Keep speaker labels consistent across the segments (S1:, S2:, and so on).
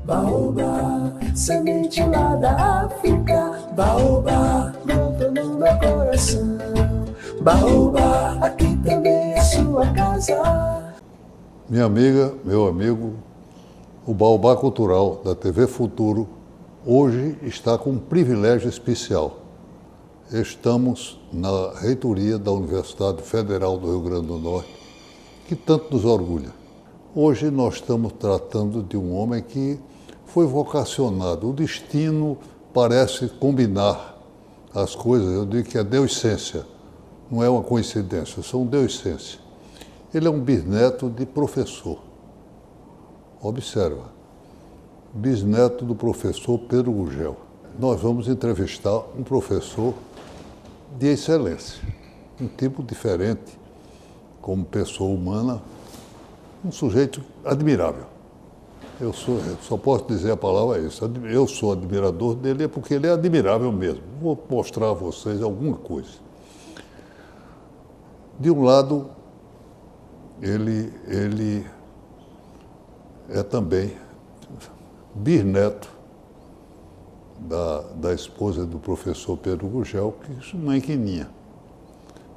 S1: Baobá, semente lá da África. Baobá, brota no meu coração. Baobá, aqui também é sua casa.
S2: Minha amiga, meu amigo, o Baobá Cultural da TV Futuro hoje está com um privilégio especial. Estamos na reitoria da Universidade Federal do Rio Grande do Norte, que tanto nos orgulha. Hoje nós estamos tratando de um homem que foi vocacionado. O destino parece combinar as coisas. Eu digo que é deuscência, não é uma coincidência, são deuscência. Ele é um bisneto de professor. Observa, bisneto do professor Pedro Gugel. Nós vamos entrevistar um professor de excelência, um tipo diferente, como pessoa humana, um sujeito admirável. Eu só posso dizer a palavra isso. Eu sou admirador dele porque ele é admirável mesmo. Vou mostrar a vocês alguma coisa. De um lado, ele é também bisneto da esposa do professor Pedro Gugel, que é Mãe Quininha.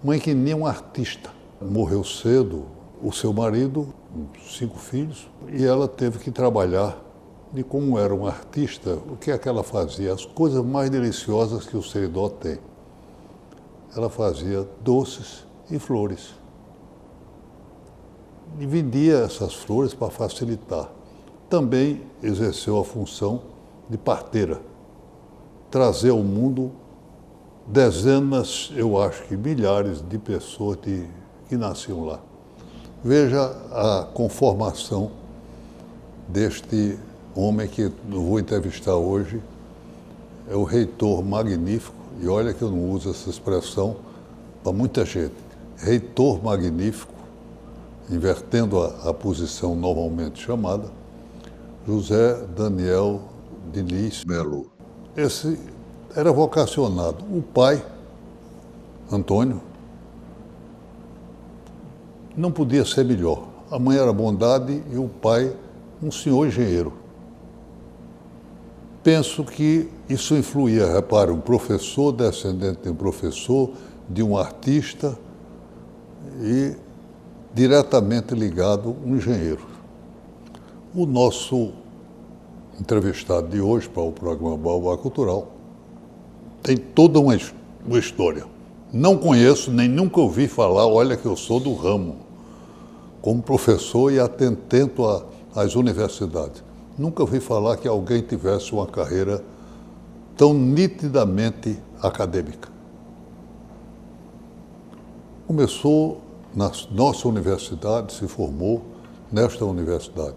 S2: Mãe Quininha é uma artista. Morreu cedo o seu marido, 5 filhos, e ela teve que trabalhar. E como era uma artista, o que é que ela fazia? As coisas mais deliciosas que o seridó tem. Ela fazia doces e flores. E vendia essas flores para facilitar. Também exerceu a função de parteira. Trazer ao mundo dezenas, eu acho que milhares de pessoas que nasciam lá. Veja a conformação deste homem que eu vou entrevistar hoje. É o reitor magnífico, e olha que eu não uso essa expressão para muita gente. Reitor magnífico, invertendo a posição normalmente chamada, José Daniel Diniz Melo. Esse era vocacionado. O pai, Antônio, não podia ser melhor. A mãe era bondade e o pai, um senhor engenheiro. Penso que isso influía, repare, um professor, descendente de um professor, de um artista e diretamente ligado a um engenheiro. O nosso entrevistado de hoje para o programa Baobá Cultural tem toda uma história. Não conheço, nem nunca ouvi falar, olha que eu sou do ramo, como professor e atento às universidades. Nunca ouvi falar que alguém tivesse uma carreira tão nitidamente acadêmica. Começou na nossa universidade, se formou nesta universidade.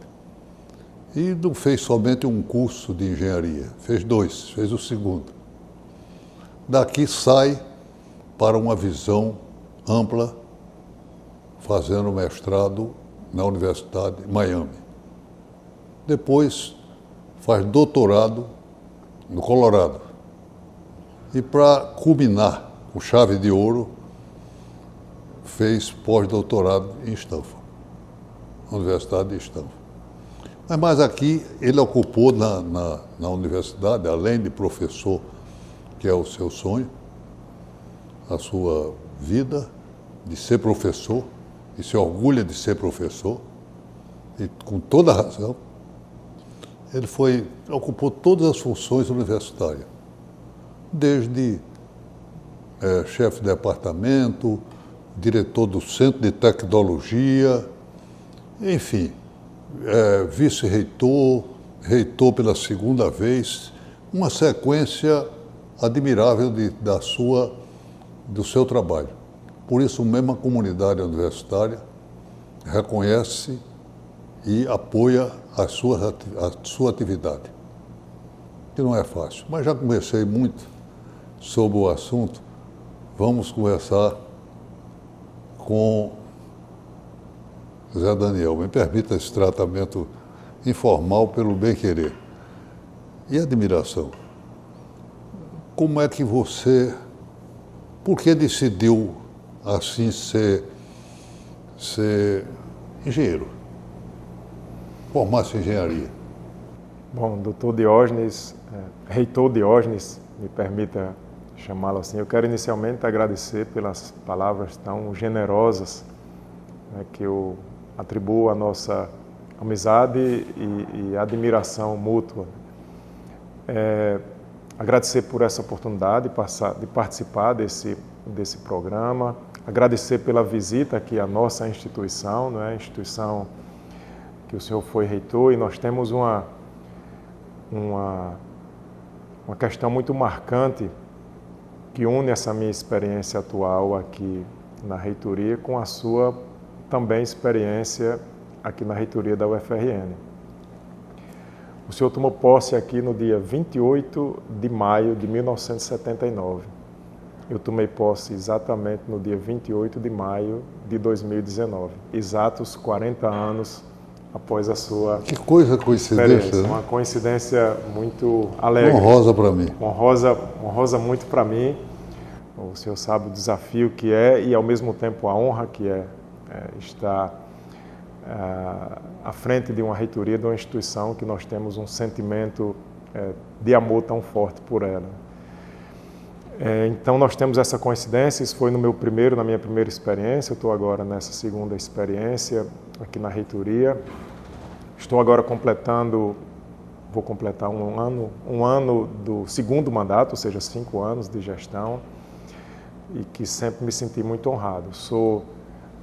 S2: E não fez somente um curso de engenharia, fez 2, fez o segundo. Daqui sai para uma visão ampla, fazendo mestrado na Universidade de Miami. Depois faz doutorado no Colorado. E para culminar com chave de ouro, fez pós-doutorado em Stanford, na Universidade de Stanford. Mas aqui ele ocupou na universidade, além de professor, que é o seu sonho, a sua vida de ser professor, e se orgulha de ser professor, e com toda razão, ele ocupou todas as funções universitárias, desde chefe de departamento, diretor do Centro de Tecnologia, enfim, vice-reitor, reitor pela segunda vez, uma sequência admirável do seu trabalho. Por isso, mesmo a comunidade universitária reconhece e apoia a sua atividade, que não é fácil. Mas já conversei muito sobre o assunto, vamos conversar com Zé Daniel. Me permita esse tratamento informal pelo bem-querer. E admiração. Como é que você... Por que decidiu, assim, ser engenheiro? Formar-se em engenharia?
S3: Bom, doutor Diógenes, reitor Diógenes, me permita chamá-lo assim, eu quero inicialmente agradecer pelas palavras tão generosas, né, que eu atribuo à nossa amizade e admiração mútua. Agradecer por essa oportunidade de participar desse programa, agradecer pela visita aqui à nossa instituição, né, instituição que o senhor foi reitor, e nós temos uma questão muito marcante que une essa minha experiência atual aqui na reitoria com a sua também experiência aqui na reitoria da UFRN. O senhor tomou posse aqui no dia 28 de maio de 1979. Eu tomei posse exatamente no dia 28 de maio de 2019, exatos 40 anos após a sua
S2: Que coisa coincidência, né?
S3: Uma coincidência muito alegre.
S2: Honrosa para mim.
S3: Honrosa muito para mim. O senhor sabe o desafio que é e, ao mesmo tempo, a honra que é estar à frente de uma reitoria, de uma instituição que nós temos um sentimento de amor tão forte por ela. Então, nós temos essa coincidência. Isso foi na minha primeira experiência. Eu estou agora nessa segunda experiência aqui na reitoria. Estou agora vou completar um ano do segundo mandato, ou seja, 5 anos de gestão, e que sempre me senti muito honrado. Sou,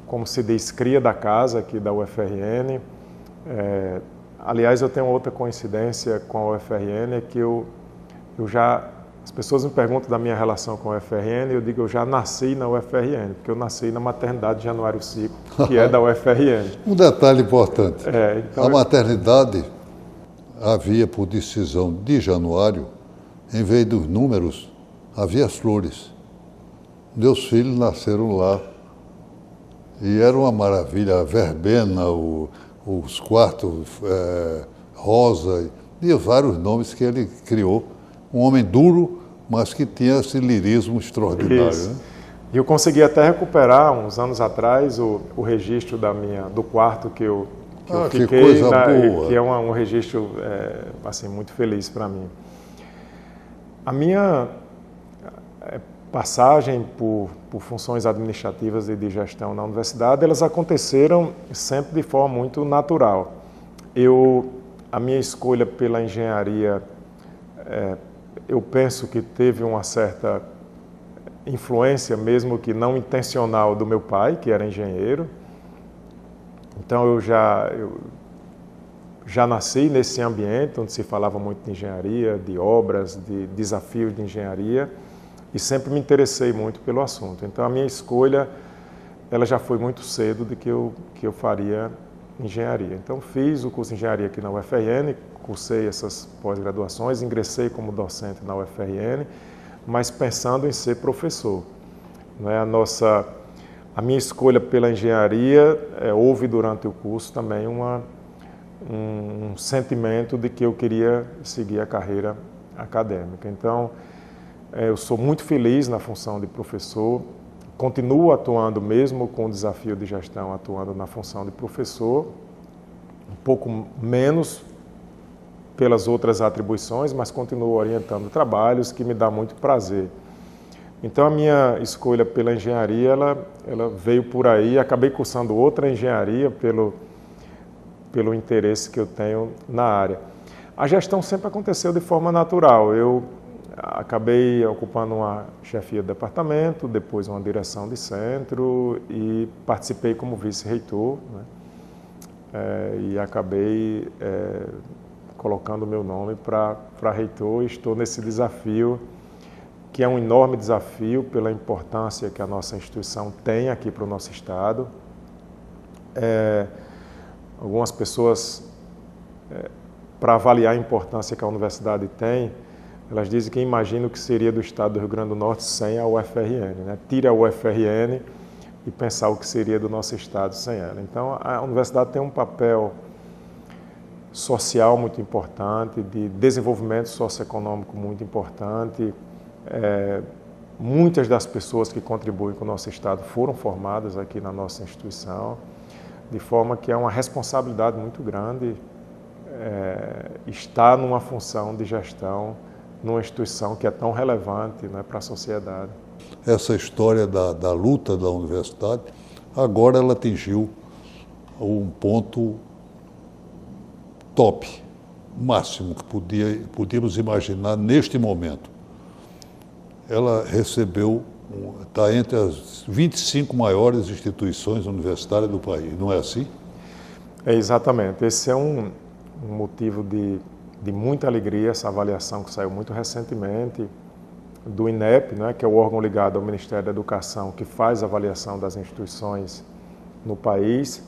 S3: como se diz, cria da casa aqui da UFRN. Aliás, eu tenho outra coincidência com a UFRN, é que as pessoas me perguntam da minha relação com a UFRN, eu digo eu já nasci na UFRN, porque eu nasci na maternidade de Januário Cico, que é da UFRN.
S2: Um detalhe importante,
S3: Então,
S2: a maternidade havia, por decisão de Januário, em vez dos números, havia as flores. Meus filhos nasceram lá e era uma maravilha, a verbena, os quartos rosa, e vários nomes que ele criou. Um homem duro, mas que tinha esse lirismo extraordinário. Né?
S3: E eu consegui até recuperar, uns anos atrás, o registro do quarto que eu fiquei,
S2: que coisa boa.
S3: Que é um registro assim, muito feliz para mim. A minha passagem por funções administrativas e de gestão na universidade, elas aconteceram sempre de forma muito natural. A minha escolha pela engenharia, eu penso que teve uma certa influência, mesmo que não intencional, do meu pai, que era engenheiro. Então eu já nasci nesse ambiente onde se falava muito de engenharia, de obras, de desafios de engenharia, e sempre me interessei muito pelo assunto. Então a minha escolha, ela já foi muito cedo de que eu faria engenharia. Então fiz o curso de engenharia aqui na UFRN, cursei essas pós-graduações, ingressei como docente na UFRN, mas pensando em ser professor. Não é? A minha escolha pela engenharia, houve durante o curso também um sentimento de que eu queria seguir a carreira acadêmica. Então, eu sou muito feliz na função de professor, continuo atuando mesmo com o desafio de gestão, atuando na função de professor, um pouco menos pelas outras atribuições, mas continuo orientando trabalhos, que me dá muito prazer. Então a minha escolha pela engenharia, ela veio por aí, acabei cursando outra engenharia pelo interesse que eu tenho na área. A gestão sempre aconteceu de forma natural. Eu acabei ocupando uma chefia de departamento, depois uma direção de centro e participei como vice-reitor, né? E acabei colocando o meu nome para reitor, e estou nesse desafio, que é um enorme desafio pela importância que a nossa instituição tem aqui para o nosso estado. Algumas pessoas, para avaliar a importância que a universidade tem, elas dizem que imaginam o que seria do estado do Rio Grande do Norte sem a UFRN, né? Tira a UFRN e pensar o que seria do nosso estado sem ela. Então, a universidade tem um papel social muito importante, de desenvolvimento socioeconômico muito importante. Muitas das pessoas que contribuem com o nosso estado foram formadas aqui na nossa instituição, de forma que é uma responsabilidade muito grande está numa função de gestão numa instituição que é tão relevante, né, para a sociedade.
S2: Essa história da luta da universidade, agora ela atingiu um ponto top, máximo que podíamos imaginar neste momento. Ela recebeu, está entre as 25 maiores instituições universitárias do país, não é assim?
S3: É, exatamente. Esse é um motivo de muita alegria, essa avaliação que saiu muito recentemente do INEP, né, que é o órgão ligado ao Ministério da Educação, que faz a avaliação das instituições no país.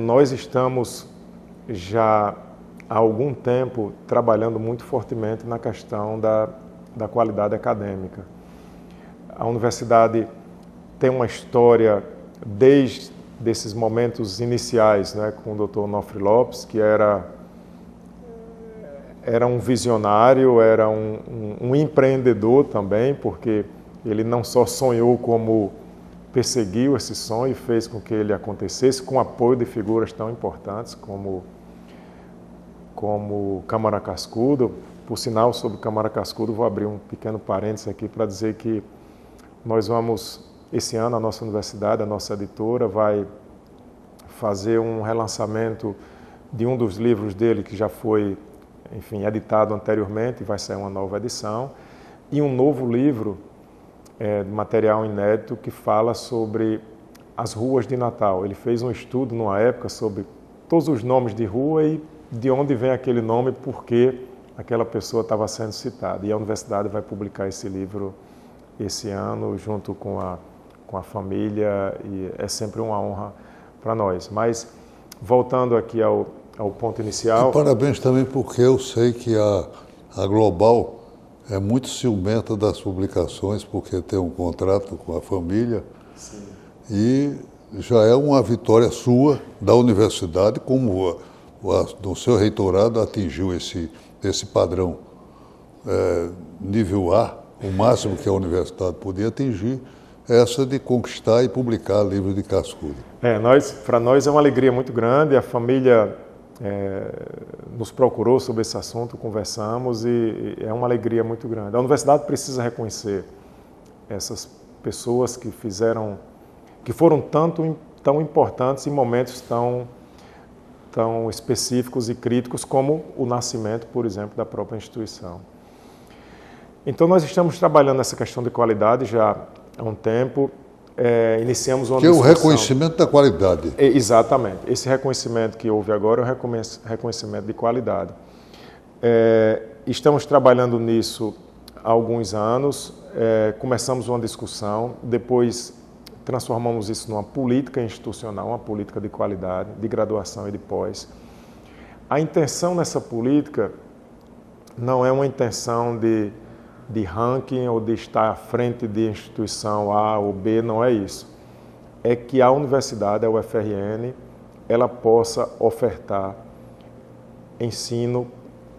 S3: Nós estamos já há algum tempo trabalhando muito fortemente na questão da qualidade acadêmica. A universidade tem uma história desde esses momentos iniciais, né, com o Dr. Onofre Lopes, que era um visionário, era um empreendedor também, porque ele não só sonhou, como perseguiu esse sonho e fez com que ele acontecesse, com o apoio de figuras tão importantes como Câmara Cascudo. Por sinal, sobre Câmara Cascudo, vou abrir um pequeno parênteses aqui para dizer que nós vamos, esse ano, a nossa universidade, a nossa editora, vai fazer um relançamento de um dos livros dele que já foi, enfim, editado anteriormente, vai sair uma nova edição, e um novo livro de material inédito que fala sobre as ruas de Natal. Ele fez um estudo numa época sobre todos os nomes de rua e de onde vem aquele nome, por que aquela pessoa estava sendo citada. E a universidade vai publicar esse livro esse ano, junto com a família, e é sempre uma honra para nós. Mas, voltando aqui ao ponto inicial...
S2: E parabéns também, porque eu sei que a Global é muito ciumenta das publicações, porque tem um contrato com a família.
S3: Sim.
S2: E já é uma vitória sua, da universidade, como no seu reitorado atingiu esse padrão nível A, o máximo que a universidade podia atingir, essa de conquistar e publicar livros de Cascudo.
S3: Para nós é uma alegria muito grande. A família nos procurou sobre esse assunto, conversamos, e é uma alegria muito grande. A universidade precisa reconhecer essas pessoas que foram tão importantes em momentos tão específicos e críticos como o nascimento, por exemplo, da própria instituição. Então, nós estamos trabalhando nessa questão de qualidade já há um tempo. Iniciamos uma discussão...
S2: Que é o reconhecimento da qualidade.
S3: Exatamente. Esse reconhecimento que houve agora é o reconhecimento de qualidade. Estamos trabalhando nisso há alguns anos. Começamos uma discussão, depois transformamos isso numa política institucional, uma política de qualidade, de graduação e de pós. A intenção nessa política não é uma intenção de ranking ou de estar à frente de instituição A ou B, não é isso. É que a universidade, a UFRN, ela possa ofertar ensino,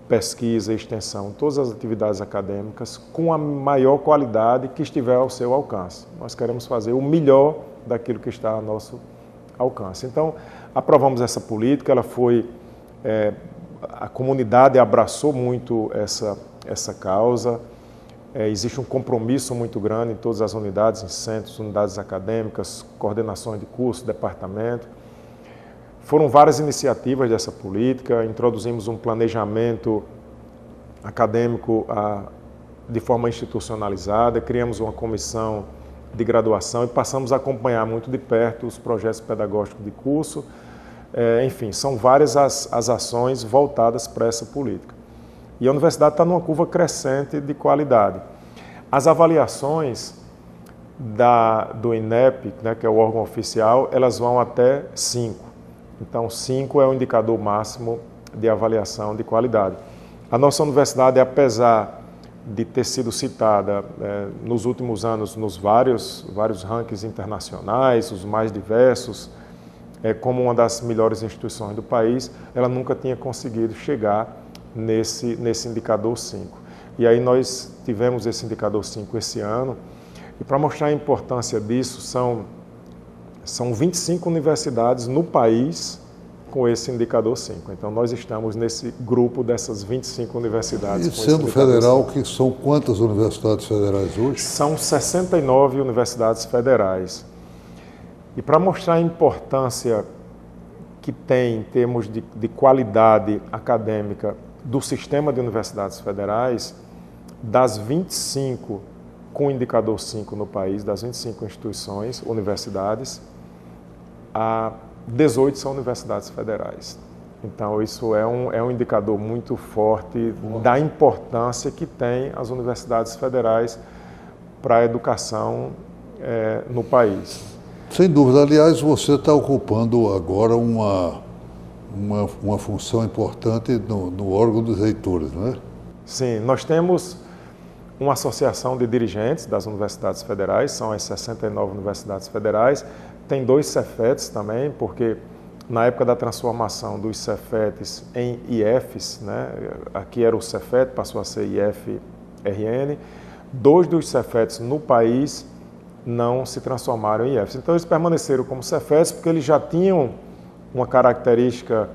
S3: pesquisa e extensão, todas as atividades acadêmicas com a maior qualidade que estiver ao seu alcance. Nós queremos fazer o melhor daquilo que está ao nosso alcance. Então, aprovamos essa política, ela foi... a comunidade abraçou muito essa causa. Existe um compromisso muito grande em todas as unidades, em centros, unidades acadêmicas, coordenações de curso, departamento. Foram várias iniciativas dessa política, introduzimos um planejamento acadêmico de forma institucionalizada, criamos uma comissão de graduação e passamos a acompanhar muito de perto os projetos pedagógicos de curso. Enfim, são várias as ações voltadas para essa política. E a universidade está numa curva crescente de qualidade. As avaliações do INEP, né, que é o órgão oficial, elas vão até 5. Então, 5 é o indicador máximo de avaliação de qualidade. A nossa universidade, apesar de ter sido citada nos últimos anos nos vários rankings internacionais, os mais diversos, como uma das melhores instituições do país, ela nunca tinha conseguido chegar nesse indicador 5. E aí nós tivemos esse indicador 5 esse ano, e para mostrar a importância disso, são 25 universidades no país com esse indicador 5. Então, nós estamos nesse grupo dessas 25 universidades.
S2: E sendo federal, que são quantas universidades federais hoje?
S3: São 69 universidades federais. E para mostrar a importância que tem em termos de qualidade acadêmica do sistema de universidades federais, das 25 com indicador 5 no país, das 25 instituições, universidades, 18 são universidades federais. Então, isso é um indicador muito forte da importância que tem as universidades federais para a educação no país.
S2: Sem dúvida. Aliás, você está ocupando agora uma função importante no órgão dos reitores, não é?
S3: Sim, nós temos uma associação de dirigentes das universidades federais, são as 69 universidades federais. Tem 2 Cefetes também, porque na época da transformação dos Cefetes em IFs, né, aqui era o Cefet, passou a ser IF-RN, 2 dos Cefetes no país não se transformaram em IFs. Então, eles permaneceram como Cefetes porque eles já tinham uma característica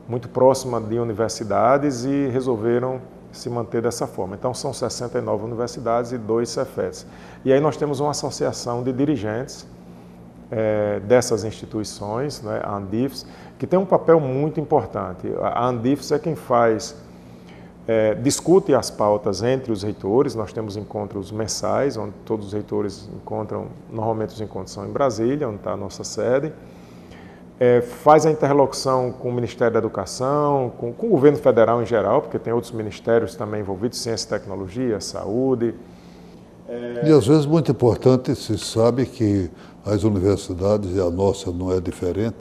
S3: muito próxima de universidades e resolveram se manter dessa forma. Então, são 69 universidades e 2 Cefetes. E aí nós temos uma associação de dirigentes dessas instituições, né, a Andifes, que tem um papel muito importante. A Andifes é quem discute as pautas entre os reitores. Nós temos encontros mensais, onde todos os reitores encontram, normalmente os encontros são em Brasília, onde está a nossa sede. Faz a interlocução com o Ministério da Educação, com o governo federal em geral, porque tem outros ministérios também envolvidos, ciência e tecnologia, saúde.
S2: E às vezes muito importante, se sabe que as universidades, e a nossa não é diferente,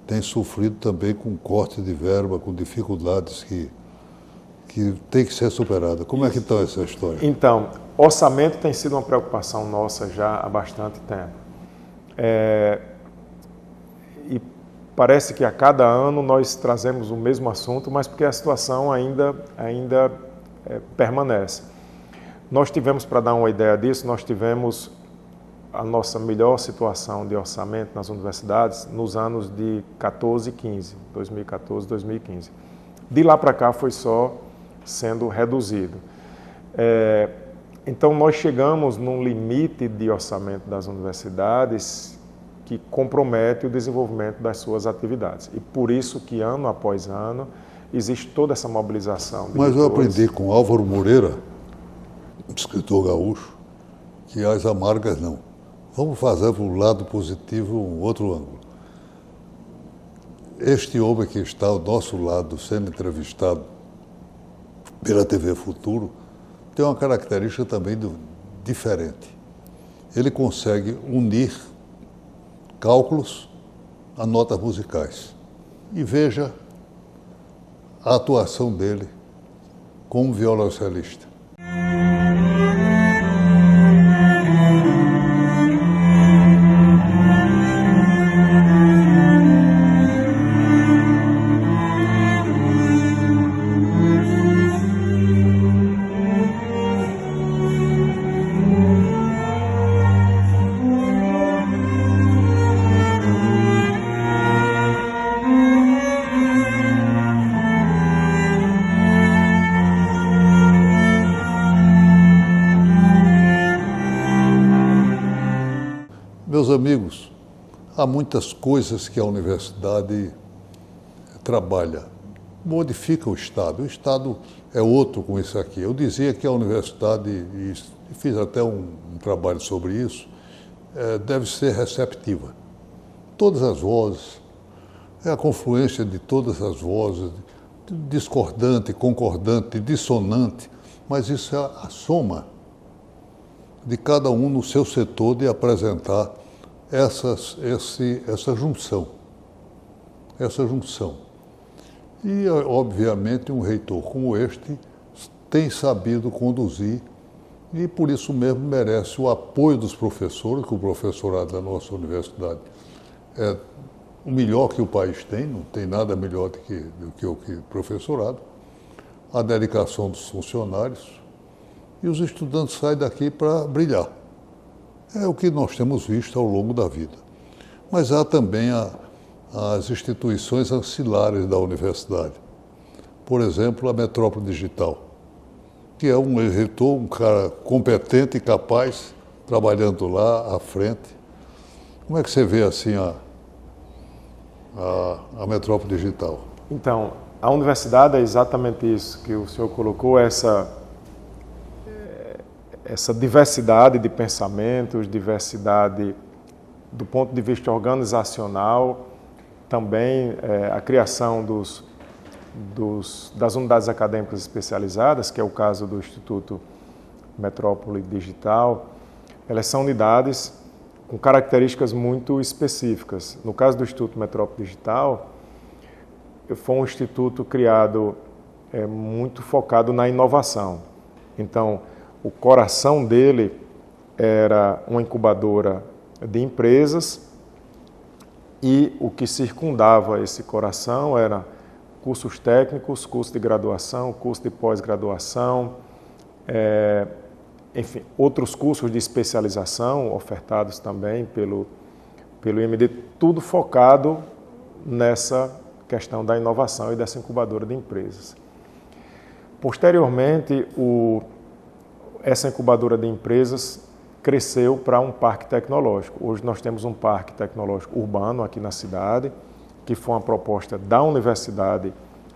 S2: têm sofrido também com corte de verba, com dificuldades que tem que ser superada. Como é que está essa história?
S3: Então, orçamento tem sido uma preocupação nossa já há bastante tempo. E parece que a cada ano nós trazemos o mesmo assunto, mas porque a situação ainda permanece. Nós tivemos, para dar uma ideia disso, nós tivemos a nossa melhor situação de orçamento nas universidades nos anos de 14 e 15, 2014, 2015. De lá para cá foi só sendo reduzido. Então, nós chegamos num limite de orçamento das universidades que compromete o desenvolvimento das suas atividades. E por isso que, ano após ano, existe toda essa mobilização.
S2: Mas eu aprendi com Álvaro Moreira, escritor gaúcho, que as amargas não. Vamos fazer para o lado positivo um outro ângulo. Este homem que está ao nosso lado, sendo entrevistado pela TV Futuro, tem uma característica também diferente. Ele consegue unir cálculos a notas musicais. E veja a atuação dele como violoncelista. Meus amigos, há muitas coisas que a universidade trabalha. Modifica o Estado é outro com isso aqui. Eu dizia que a universidade, e fiz até um trabalho sobre isso, deve ser receptiva. Todas as vozes, é a confluência de todas as vozes, discordante, concordante, dissonante, mas isso é a soma de cada um no seu setor de apresentar essa junção. E, obviamente, um reitor como este tem sabido conduzir e, por isso mesmo, merece o apoio dos professores, que o professorado da nossa universidade é o melhor que o país tem, não tem nada melhor do que o professorado, a dedicação dos funcionários, e os estudantes saem daqui para brilhar. É o que nós temos visto ao longo da vida. Mas há também as instituições ancilares da universidade. Por exemplo, a Metrópole Digital, que é um reitor, um cara competente e capaz, trabalhando lá à frente. Como é que você vê assim a Metrópole Digital?
S3: Então, a universidade é exatamente isso que o senhor colocou, essa diversidade de pensamentos, diversidade do ponto de vista organizacional, também a criação das unidades acadêmicas especializadas, que é o caso do Instituto Metrópole Digital. Elas são unidades com características muito específicas. No caso do Instituto Metrópole Digital, foi um instituto criado muito focado na inovação. Então, o coração dele era uma incubadora de empresas e o que circundava esse coração era cursos técnicos, curso de graduação, curso de pós-graduação, enfim, outros cursos de especialização ofertados também pelo IMD, tudo focado nessa questão da inovação e dessa incubadora de empresas. Posteriormente, essa incubadora de empresas cresceu para um parque tecnológico. Hoje nós temos um parque tecnológico urbano aqui na cidade, que foi uma proposta da universidade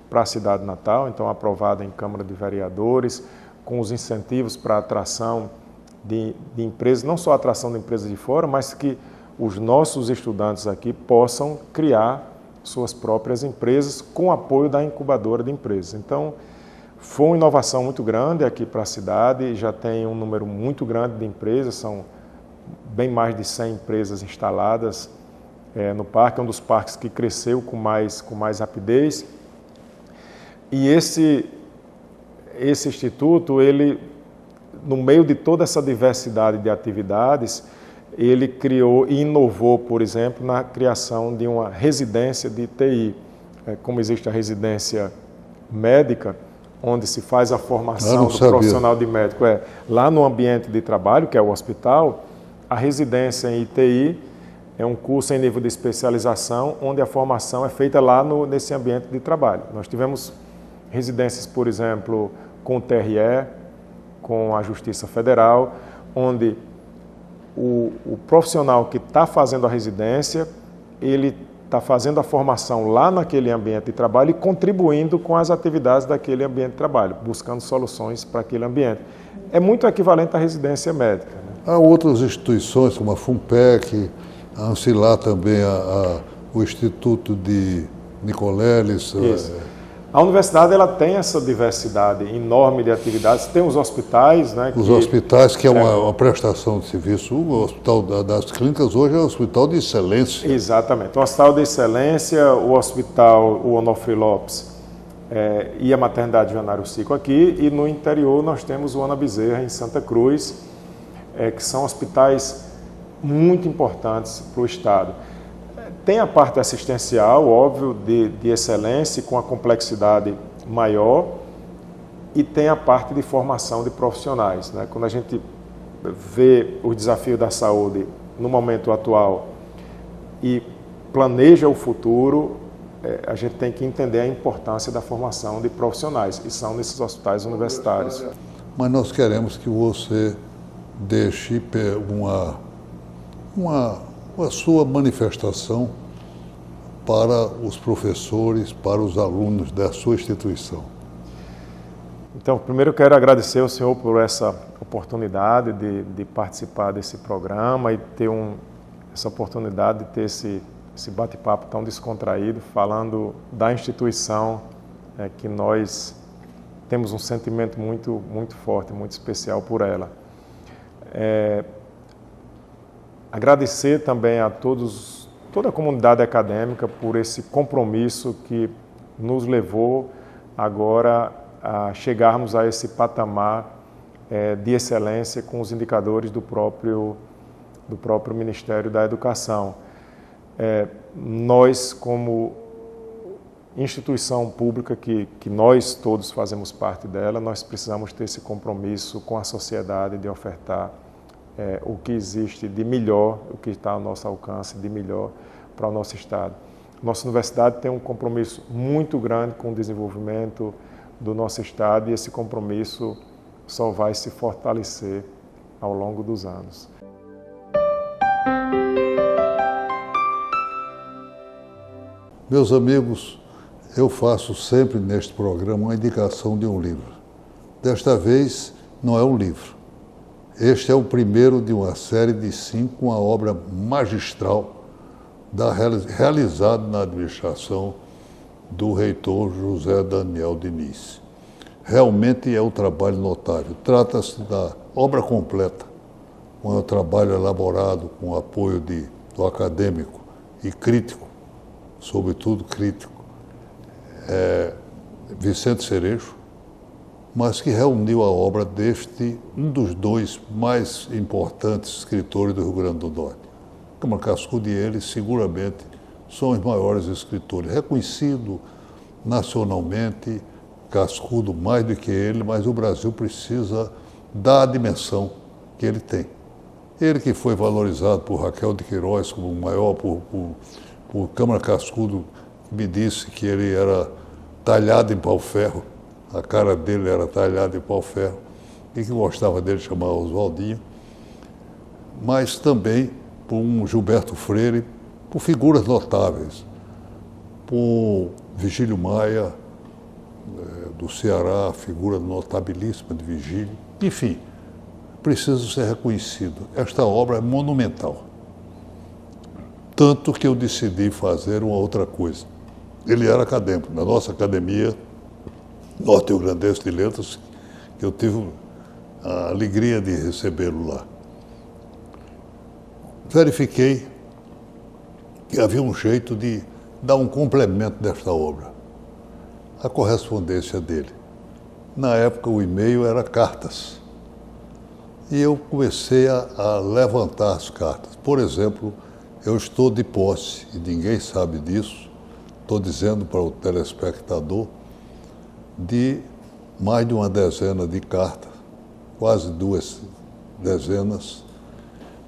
S3: para a cidade natal, então aprovada em Câmara de Vereadores, com os incentivos para a atração de empresas, não só a atração de empresas de fora, mas que os nossos estudantes aqui possam criar suas próprias empresas com apoio da incubadora de empresas. Então, foi uma inovação muito grande aqui para a cidade, já tem um número muito grande de empresas, são bem mais de 100 empresas instaladas no parque, é um dos parques que cresceu com mais rapidez. E esse instituto, ele, no meio de toda essa diversidade de atividades, ele criou e inovou, por exemplo, na criação de uma residência de TI. Como existe a residência médica, onde se faz a formação do profissional de médico, lá no ambiente de trabalho, que é o hospital, a residência em ITI é um curso em nível de especialização, onde a formação é feita lá nesse ambiente de trabalho. Nós tivemos residências, por exemplo, com o TRE, com a Justiça Federal, onde o profissional que está fazendo a residência, ele está fazendo a formação lá naquele ambiente de trabalho e contribuindo com as atividades daquele ambiente de trabalho, buscando soluções para aquele ambiente. É muito equivalente à residência médica, né?
S2: Há outras instituições, como a FUNPEC, a Ancilar também, o Instituto de Nicoleles.
S3: Isso. A universidade ela tem essa diversidade enorme de atividades. Tem os hospitais, né?
S2: Os hospitais, que é uma prestação de serviço. O Hospital das Clínicas hoje é um hospital de excelência.
S3: Exatamente. O Hospital de Excelência, o Hospital Onofre Lopes e a Maternidade Janário Cico aqui. E no interior nós temos o Ana Bezerra, em Santa Cruz, que são hospitais muito importantes para o Estado. Tem a parte assistencial, óbvio, de excelência, com a complexidade maior, e tem a parte de formação de profissionais, né? Quando a gente vê o desafio da saúde no momento atual e planeja o futuro, a gente tem que entender a importância da formação de profissionais, e são nesses hospitais universitários.
S2: Mas nós queremos que você deixe a sua manifestação para os professores, para os alunos da sua instituição.
S3: Então, primeiro eu quero agradecer ao senhor por essa oportunidade de participar desse programa e ter essa oportunidade de ter esse bate-papo tão descontraído, falando da instituição que nós temos um sentimento muito, muito forte, muito especial por ela. Agradecer também a toda a comunidade acadêmica por esse compromisso que nos levou agora a chegarmos a esse patamar de excelência com os indicadores do próprio Ministério da Educação. Nós, como instituição pública, que nós todos fazemos parte dela, nós precisamos ter esse compromisso com a sociedade de ofertar o que existe de melhor, o que está ao nosso alcance de melhor para o nosso Estado. Nossa universidade tem um compromisso muito grande com o desenvolvimento do nosso estado e esse compromisso só vai se fortalecer ao longo dos anos.
S2: Meus amigos, eu faço sempre neste programa uma indicação de um livro. Desta vez, não é um livro. Este é o primeiro de uma série de 5, uma obra magistral realizada na administração do reitor José Daniel Diniz. Realmente é um trabalho notável. Trata-se da obra completa, um trabalho elaborado com o apoio do acadêmico e crítico, sobretudo crítico, Vicente Cerejo, mas que reuniu a obra deste, um dos 2 mais importantes escritores do Rio Grande do Norte. Câmara Cascudo e ele, seguramente, são os maiores escritores, reconhecido nacionalmente, Cascudo mais do que ele, mas o Brasil precisa dar a dimensão que ele tem. Ele que foi valorizado por Raquel de Queiroz como o maior, por Câmara Cascudo, que me disse que ele era talhado em pau-ferro, a cara dele era talhada em pau-ferro, e que gostava dele chamar Oswaldinho, mas também por um Gilberto Freire, por figuras notáveis, por Vigílio Maia, do Ceará, figura notabilíssima de Vigílio. Enfim, precisa ser reconhecido. Esta obra é monumental. Tanto que eu decidi fazer uma outra coisa. Ele era acadêmico. Na nossa academia norte-rio-grandense de letras, que eu tive a alegria de recebê-lo lá. Verifiquei que havia um jeito de dar um complemento desta obra. A correspondência dele. Na época, o e-mail era cartas. E eu comecei a levantar as cartas. Por exemplo, eu estou de posse, e ninguém sabe disso, estou dizendo para o telespectador, de mais de uma dezena de cartas, quase 2 dezenas,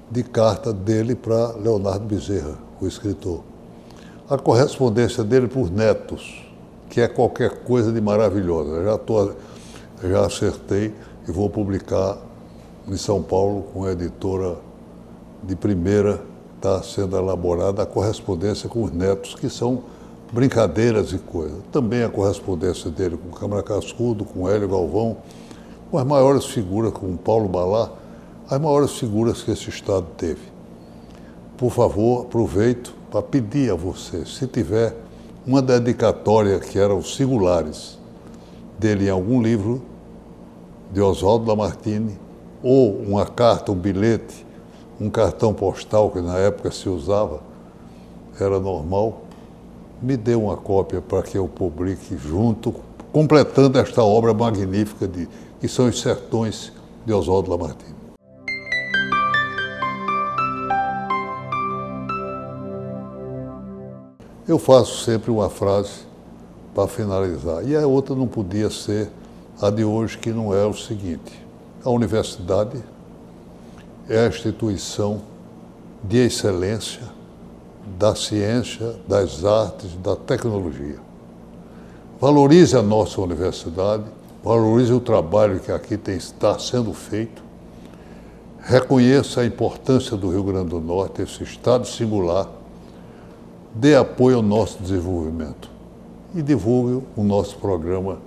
S2: de cartas dele para Leonardo Bezerra, o escritor. A correspondência dele por netos, que é qualquer coisa de maravilhosa. Já acertei e vou publicar em São Paulo com a editora de primeira, está sendo elaborada a correspondência com os netos, que são brincadeiras e coisas. Também a correspondência dele com Câmara Cascudo, com Hélio Galvão, com as maiores figuras, com Paulo Balá, as maiores figuras que esse Estado teve. Por favor, aproveito para pedir a você, se tiver uma dedicatória que eram singulares dele em algum livro, de Oswaldo Lamartine, ou uma carta, um bilhete, um cartão postal, que na época se usava, era normal, me dê uma cópia para que eu publique junto, completando esta obra magnífica que são os Sertões de Oswaldo Lamartine. Eu faço sempre uma frase para finalizar, e a outra não podia ser a de hoje, que não é o seguinte: a universidade é a instituição de excelência da ciência, das artes, da tecnologia. Valorize a nossa universidade, valorize o trabalho que aqui está sendo feito, reconheça a importância do Rio Grande do Norte, esse estado singular, dê apoio ao nosso desenvolvimento e divulgue o nosso programa,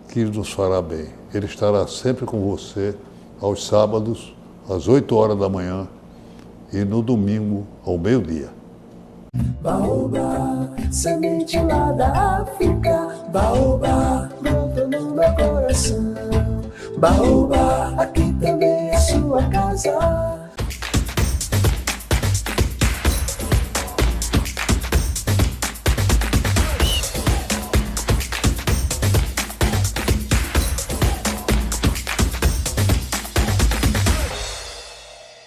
S2: que nos fará bem. Ele estará sempre com você aos sábados, às 8 horas da manhã e no domingo, ao meio-dia.
S1: Baobá, semente lá da África, baobá, brotou no meu coração. Baobá, aqui também é sua casa.